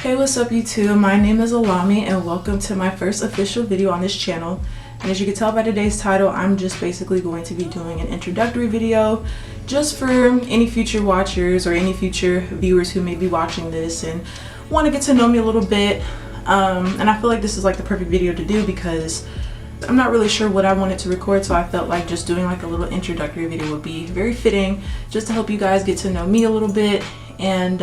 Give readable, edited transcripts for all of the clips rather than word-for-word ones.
Hey, what's up YouTube? My name is Alami and welcome to my first official video on this channel. And as you can tell by today's title, I'm just basically going to be doing an introductory video just for any future watchers or any future viewers who may be watching this and want to get to know me a little bit. And I feel like this is like the perfect video to do because I'm not really sure what I wanted to record, so I felt like just doing like a little introductory video would be very fitting just to help you guys get to know me a little bit. And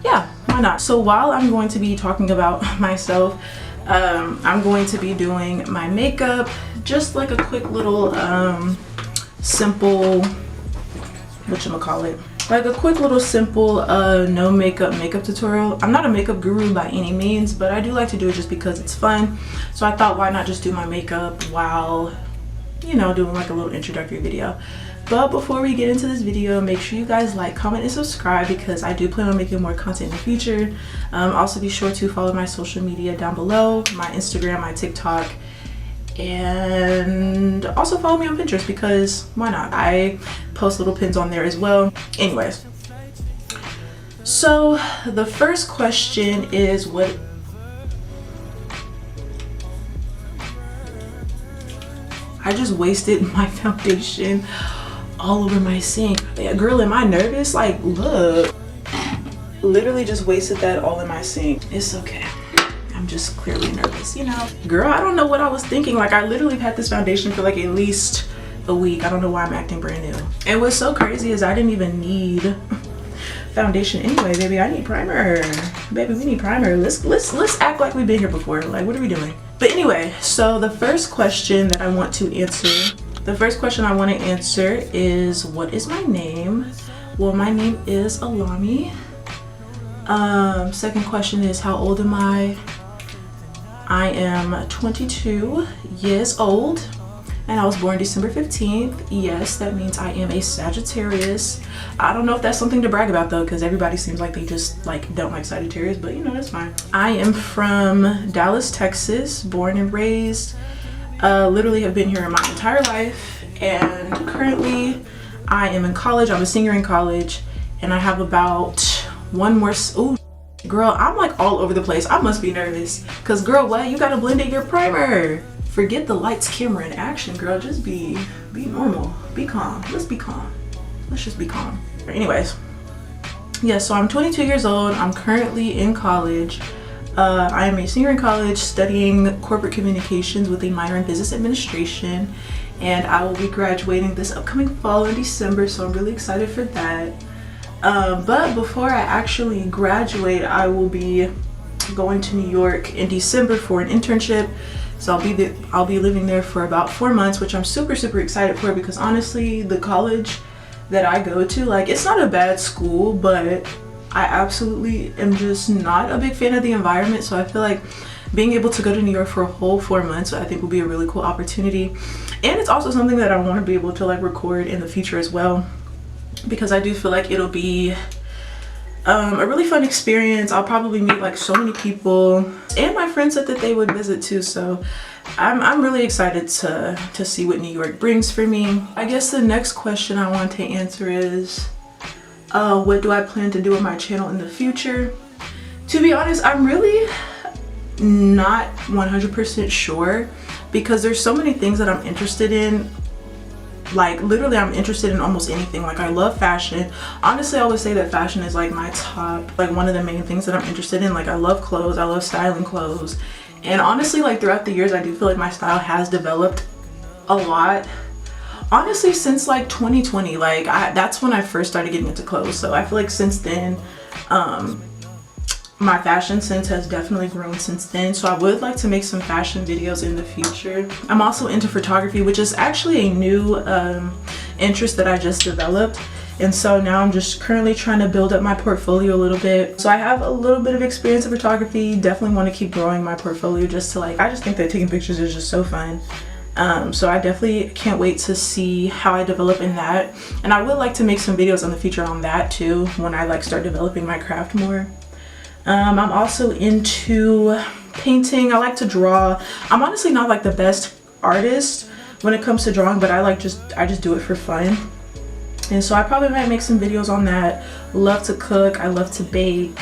yeah, why not? So while I'm going to be talking about myself, I'm going to be doing my makeup, just like a quick little simple, whatchamacallit, like a quick little simple no makeup tutorial. I'm not a makeup guru by any means, but I do like to do it just because it's fun. So I thought, why not just do my makeup while, you know, doing like a little introductory video. But before we get into this video, make sure you guys like, comment, and subscribe because I do plan on making more content in the future. Also be sure to follow my social media down below, my Instagram, my TikTok, and also follow me on Pinterest because why not? I post little pins on there as well. Anyways, so the first question is I just wasted my foundation all over my sink. Yeah, girl, am I nervous? Like, look, literally just wasted that all in my sink. It's okay, I'm just clearly nervous, you know. Girl, I don't know what I was thinking. Like, I literally had this foundation for like at least a week. I don't know why I'm acting brand new. And what's so crazy is I didn't even need foundation anyway, baby. I need primer. Baby, we need primer. Let's act like we've been here before. Like, what are we doing? But anyway, so the first question that I want to answer, is, what is my name? Well, my name is Alami. Second question is, how old am I? I am 22 years old and I was born December 15th. Yes, that means I am a Sagittarius. I don't know if that's something to brag about though, because everybody seems like they just like don't like Sagittarius, but you know, that's fine. I am from Dallas, Texas, born and raised. Literally have been here my entire life, and currently I am in college. I'm a senior in college and I have about one more. Ooh, girl, I'm like all over the place. I must be nervous because girl, what? You gotta blend in your primer. Forget the lights, camera, and action, girl. Just be normal, be calm. Let's be calm. Let's just be calm. Anyways, yeah, so I'm 22 years old. I'm currently in college. I am a senior in college studying corporate communications with a minor in business administration, and I will be graduating this upcoming fall in December, so I'm really excited for that. But before I actually graduate, I will be going to New York in December for an internship. So I'll be living there for about 4 months, which I'm super excited for because honestly, the college that I go to, like, it's not a bad school, but I absolutely am just not a big fan of the environment. So I feel like being able to go to New York for a whole 4 months, I think will be a really cool opportunity. And it's also something that I want to be able to like record in the future as well, because I do feel like it'll be a really fun experience. I'll probably meet like so many people, and my friends said that they would visit too, so I'm really excited to see what New York brings for me. I guess the next question I want to answer is, what do I plan to do with my channel in the future? To be honest, I'm really not 100% sure because there's so many things that I'm interested in. Like, literally, I'm interested in almost anything. Like, I love fashion. Honestly, I would say that fashion is like my top, like one of the main things that I'm interested in. Like, I love clothes. I love styling clothes. And honestly, like throughout the years, I do feel like my style has developed a lot. Honestly, since like 2020, like that's when I first started getting into clothes. So I feel like since then, my fashion sense has definitely grown since then. So I would like to make some fashion videos in the future. I'm also into photography, which is actually a new interest that I just developed. And so now I'm just currently trying to build up my portfolio a little bit. So I have a little bit of experience in photography. Definitely want to keep growing my portfolio just to like, I just think that taking pictures is just so fun. So I definitely can't wait to see how I develop in that. And I would like to make some videos in the future on that too, when I like start developing my craft more. I'm also into painting. I like to draw. I'm honestly not like the best artist when it comes to drawing, but I just do it for fun. And so I probably might make some videos on that. Love to cook. I love to bake.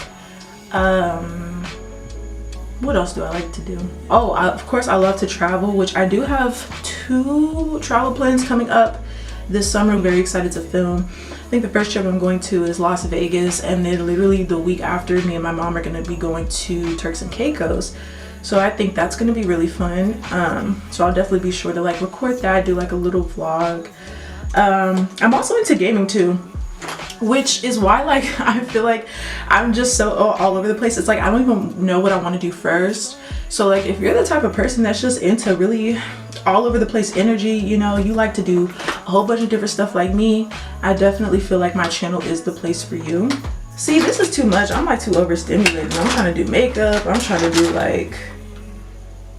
What else do I like to do? Oh, of course I love to travel, which I do have 2 travel plans coming up this summer. I'm very excited to film. I think the first trip I'm going to is Las Vegas, and then literally the week after, me and my mom are going to be going to Turks and Caicos. So I think that's going to be really fun. So I'll definitely be sure to like record that, do like a little vlog. I'm also into gaming too, which is why like I feel like I'm just so all over the place. It's like I don't even know what I want to do first. So like if you're the type of person that's just into really all over the place energy, you know, you like to do a whole bunch of different stuff like me, I definitely feel like my channel is the place for you. See, this is too much. I'm like too overstimulated. I'm trying to do makeup. I'm trying to do like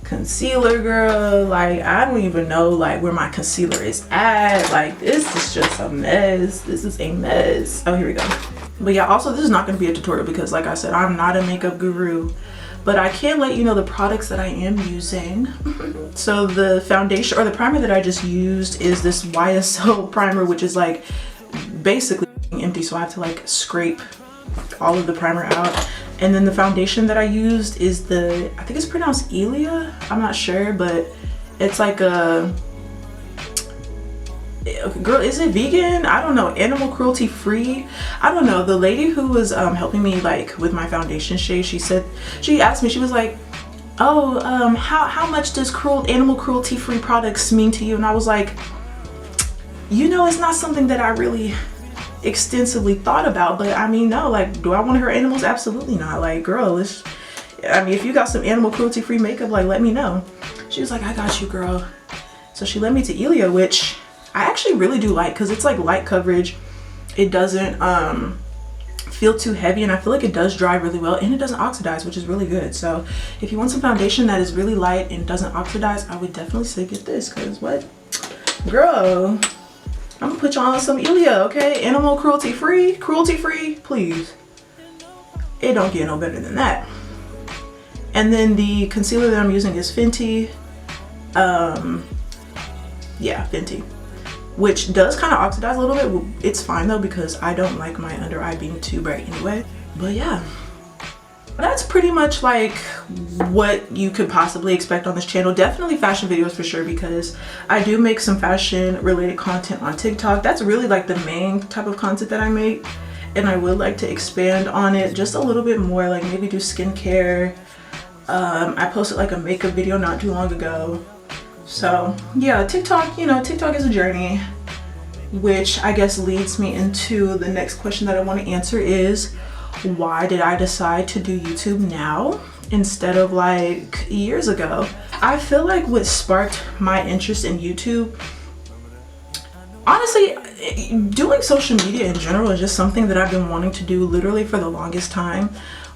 concealer, girl. Like I don't even know like where my concealer is at. Like this is just a mess. This is a mess. Oh, here we go. But yeah, also this is not going to be a tutorial because like I said, I'm not a makeup guru, but I can let you know the products that I am using. So the foundation or the primer that I just used is this YSL primer, which is like basically empty, so I have to like scrape all of the primer out. And then the foundation that I used is the, I think it's pronounced Elia, I'm not sure, but it's like a, girl, is it vegan? I don't know, animal cruelty free. I don't know. The lady who was helping me like with my foundation shade, she asked me, she was like, oh, how much does animal cruelty free products mean to you? And I was like, you know, it's not something that I really extensively thought about, but I mean, no, like, do I want to hurt animals? Absolutely not. Like, girl, I mean, if you got some animal cruelty free makeup, like, let me know. She was like, I got you, girl. So she led me to Elia, which I actually really do like, because it's like light coverage. It doesn't feel too heavy, and I feel like it does dry really well, and it doesn't oxidize, which is really good. So if you want some foundation that is really light and doesn't oxidize, I would definitely say get this, because what, girl, I'm gonna put you on some Elia, okay? Animal cruelty free, please. It don't get no better than that. And then the concealer that I'm using is Fenty. Yeah, Fenty, which does kind of oxidize a little bit. It's fine though, because I don't like my under eye being too bright anyway. But yeah, that's pretty much like what you could possibly expect on this channel. Definitely fashion videos for sure, because I do make some fashion related content on TikTok. That's really like the main type of content that I make, and I would like to expand on it just a little bit more, like maybe do skincare. I posted like a makeup video not too long ago. So yeah, TikTok, you know, TikTok is a journey, which I guess leads me into the next question that I want to answer is, why did I decide to do YouTube now instead of like years ago? I feel like what sparked my interest in YouTube, honestly, doing social media in general is just something that I've been wanting to do literally for the longest time.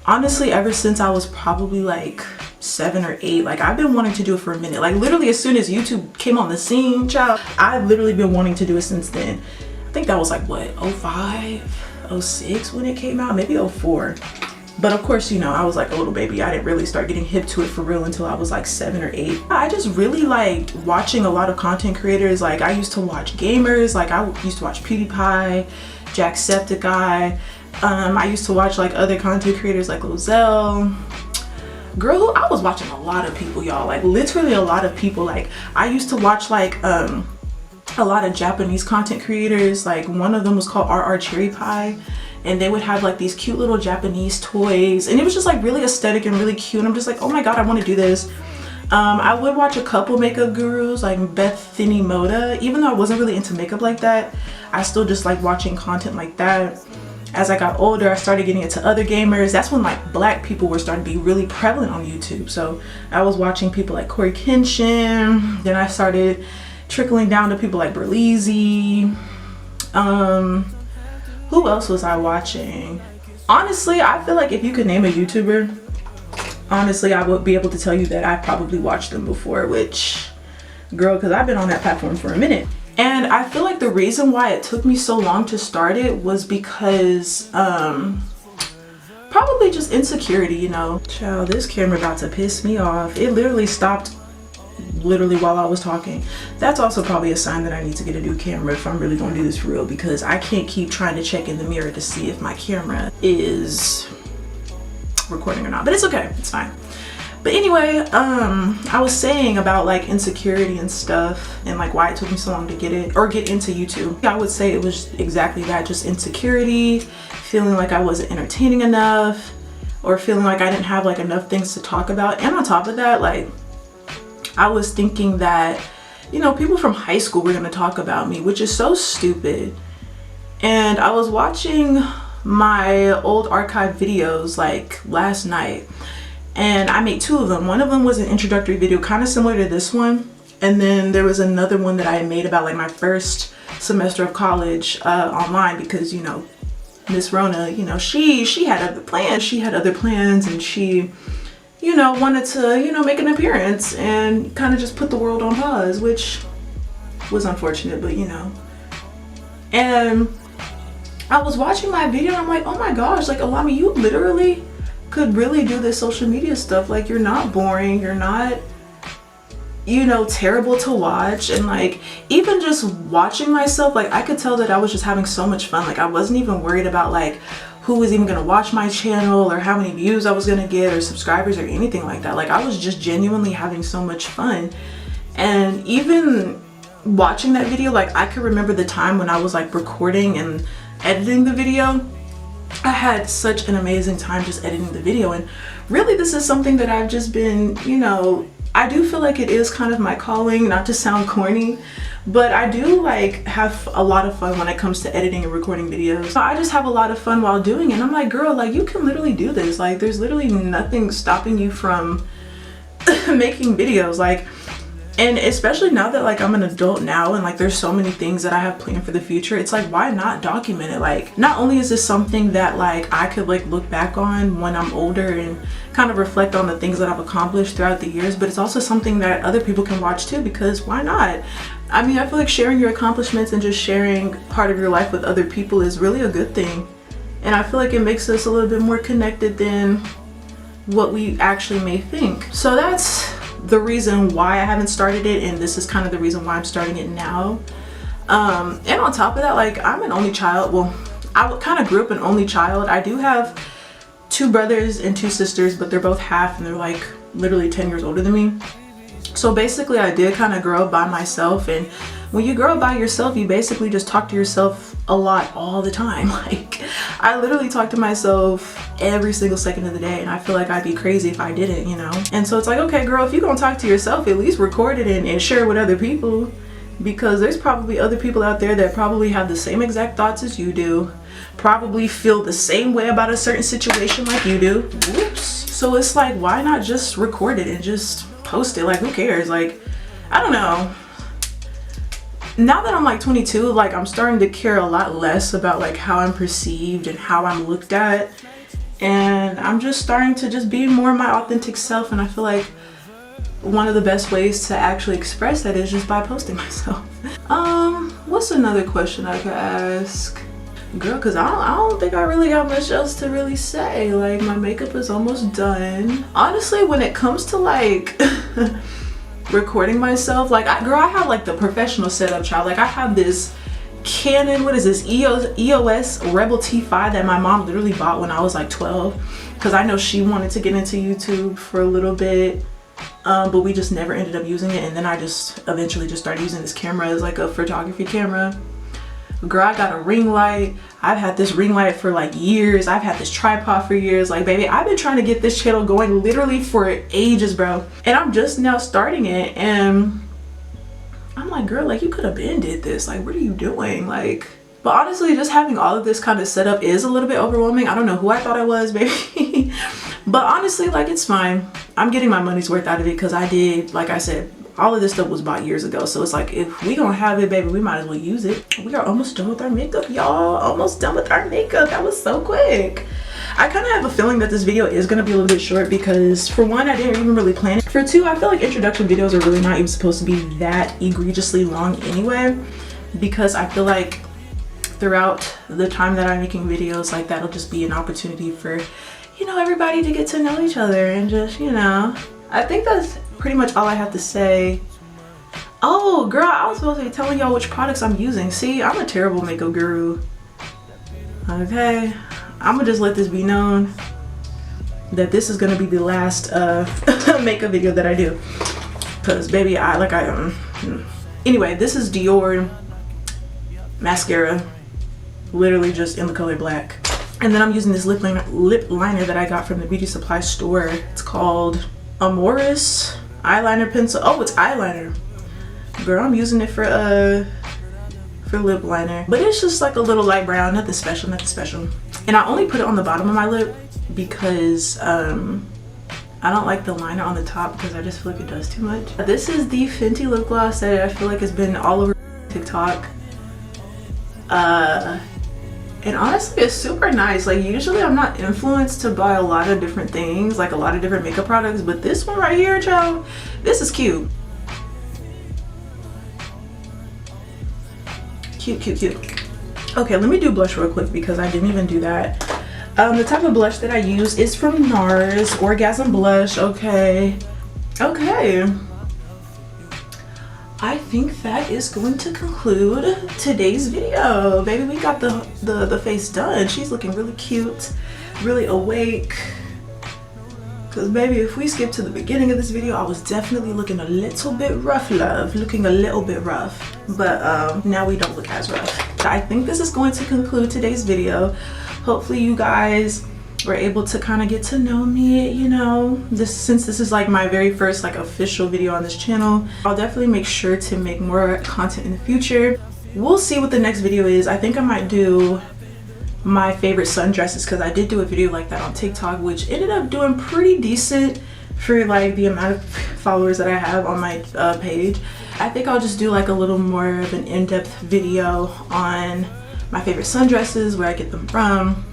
Honestly, ever since I was probably like 7 or 8, like I've been wanting to do it for a minute. Like literally as soon as YouTube came on the scene, child, I've literally been wanting to do it since then. I think that was like what, 05? 06 when it came out, maybe 04. But of course, you know, I was like a little baby. I didn't really start getting hip to it for real until I was like 7 or 8. I just really liked watching a lot of content creators. Like I used to watch gamers, like I used to watch PewDiePie, Jacksepticeye. I used to watch like other content creators like Lozelle. Girl, I was watching a lot of people, y'all, like literally a lot of people. Like I used to watch like a lot of Japanese content creators. Like one of them was called RR Cherry Pie, and they would have like these cute little Japanese toys, and it was just like really aesthetic and really cute, and I'm just like, oh my god, I want to do this. I would watch a couple makeup gurus like Bethany Moda. Even though I wasn't really into makeup like that, I still just like watching content like that. As I got older, I started getting into other gamers. That's when like black people were starting to be really prevalent on YouTube. So I was watching people like Corey Kenshin. Then I started trickling down to people like Berleezy. Who else was I watching? Honestly, I feel like if you could name a YouTuber, honestly, I would be able to tell you that I probably watched them before, which, girl, because I've been on that platform for a minute. And I feel like the reason why it took me so long to start it was because probably just insecurity, you know. Child, this camera about to piss me off. It literally stopped literally while I was talking. That's also probably a sign that I need to get a new camera if I'm really going to do this for real, because I can't keep trying to check in the mirror to see if my camera is recording or not, but it's okay, it's fine. But anyway, I was saying about like insecurity and stuff, and like why it took me so long to get into YouTube. I would say it was exactly that, just insecurity, feeling like I wasn't entertaining enough, or feeling like I didn't have like enough things to talk about. And on top of that, like I was thinking that, you know, people from high school were gonna talk about me, which is so stupid. And I was watching my old archive videos like last night, and I made 2 of them. One of them was an introductory video, kind of similar to this one. And then there was another one that I made about like my first semester of college online, because, you know, Miss Rona, you know, she had other plans. She had other plans, and she, you know, wanted to, you know, make an appearance and kind of just put the world on pause, which was unfortunate, but you know. And I was watching my video and I'm like, oh my gosh, like Alami, you literally could really do this social media stuff. Like, you're not boring, you're not, you know, terrible to watch. And like, even just watching myself, like I could tell that I was just having so much fun. Like I wasn't even worried about like who was even gonna watch my channel or how many views I was gonna get or subscribers or anything like that. Like I was just genuinely having so much fun. And even watching that video, like I could remember the time when I was like recording and editing the video. I had such an amazing time just editing the video. And really, this is something that I've just been, you know, I do feel like it is kind of my calling, not to sound corny, but I do like have a lot of fun when it comes to editing and recording videos. So I just have a lot of fun while doing it. And I'm like, girl, like you can literally do this. Like there's literally nothing stopping you from making videos. Like, and especially now that like I'm an adult now and like there's so many things that I have planned for the future, it's like, why not document it? Like, not only is this something that like I could like look back on when I'm older and kind of reflect on the things that I've accomplished throughout the years, but it's also something that other people can watch too, because why not? I mean, I feel like sharing your accomplishments and just sharing part of your life with other people is really a good thing. And I feel like it makes us a little bit more connected than what we actually may think. So that's the reason why I haven't started it, and this is kind of the reason why I'm starting it now. And on top of that, like I'm an only child. Well, I kind of grew up an only child. I do have 2 brothers and 2 sisters, but they're both half and they're like literally 10 years older than me. So basically I did kind of grow up by myself, and when you grow up by yourself, you basically just talk to yourself a lot all the time. Like I literally talk to myself every single second of the day, and I feel like I'd be crazy if I didn't, you know? And so it's like, okay girl, if you're gonna talk to yourself, at least record it and share it with other people, because there's probably other people out there that probably have the same exact thoughts as you do, probably feel the same way about a certain situation like you do. Whoops. So it's like, why not just record it and just post it? Like who cares? Like, I don't know. Now that I'm like 22, like I'm starting to care a lot less about like how I'm perceived and how I'm looked at, and I'm just starting to just be more my authentic self. And I feel like one of the best ways to actually express that is just by posting myself. What's another question I could ask? Girl, because I don't think I really got much else to really say. Like my makeup is almost done. Honestly, when it comes to like recording myself, like I have like the professional setup, child. Like I have this Canon, what is this, EOS Rebel T5 that my mom literally bought when I was like 12, because I know she wanted to get into YouTube for a little bit, but we just never ended up using it. And then I just eventually just started using this camera as like a photography camera. Girl, I got a ring light. I've had this ring light for like years. I've had this tripod for years. Like baby, I've been trying to get this channel going literally for ages, bro. And I'm just now starting it, and I'm like, girl, like you could have been did this. Like, what are you doing? Like, but honestly, just having all of this kind of set up is a little bit overwhelming. I don't know who I thought I was, baby. But honestly, like it's fine. I'm getting my money's worth out of it, because I did, like I said, all of this stuff was bought years ago. So it's like, if we gonna have it, baby, we might as well use it. We are almost done with our makeup, y'all. Almost done with our makeup. That was so quick. I kind of have a feeling that this video is gonna be a little bit short, because for one, I didn't even really plan it. For two, I feel like introduction videos are really not even supposed to be that egregiously long anyway, because I feel like throughout the time that I'm making videos, like that'll just be an opportunity for, you know, everybody to get to know each other and just, you know. I think that's pretty much all I have to say. Oh girl, I was supposed to be telling y'all which products I'm using. See, I'm a terrible makeup guru. Okay, I'm gonna just let this be known. that this is gonna be the last makeup video that I do, because baby, anyway, this is Dior mascara, literally just in the color black. And then I'm using this lip liner that I got from the beauty supply store. It's called Amoris eyeliner pencil. Oh, it's eyeliner. Girl, I'm using it for lip liner, but it's just like a little light brown, nothing special, nothing special. And I only put it on the bottom of my lip because I don't like the liner on the top because I just feel like it does too much. This is the Fenty lip gloss that I feel like has been all over TikTok. And honestly, it's super nice. Like, usually I'm not influenced to buy a lot of different things, like a lot of different makeup products, but this one right here, child, this is cute. Cute, cute, cute. Okay, let me do blush real quick because I didn't even do that. The type of blush that I use is from NARS, Orgasm Blush. Okay. I think that is going to conclude today's video. Baby, we got the face done. She's looking really cute, really awake. Because baby, if we skip to the beginning of this video, I was definitely looking a little bit rough, love. Looking a little bit rough. But now we don't look as rough. I think this is going to conclude today's video. Hopefully you guys were able to kind of get to know me, you know, since this is like my very first like official video on this channel. I'll definitely make sure to make more content in the future. We'll see what the next video is. I think I might do my favorite sundresses because I did do a video like that on TikTok, which ended up doing pretty decent for like the amount of followers that I have on my page. I think I'll just do like a little more of an in-depth video on my favorite sundresses, where I get them from.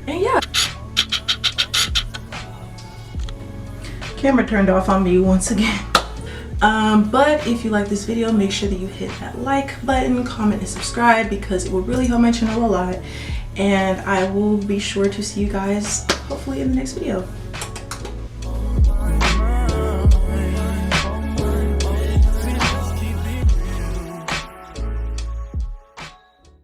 And yeah, camera turned off on me once again. But if you like this video, make sure that you hit that like button, comment, and subscribe because it will really help my channel a lot. And I will be sure to see you guys hopefully in the next video.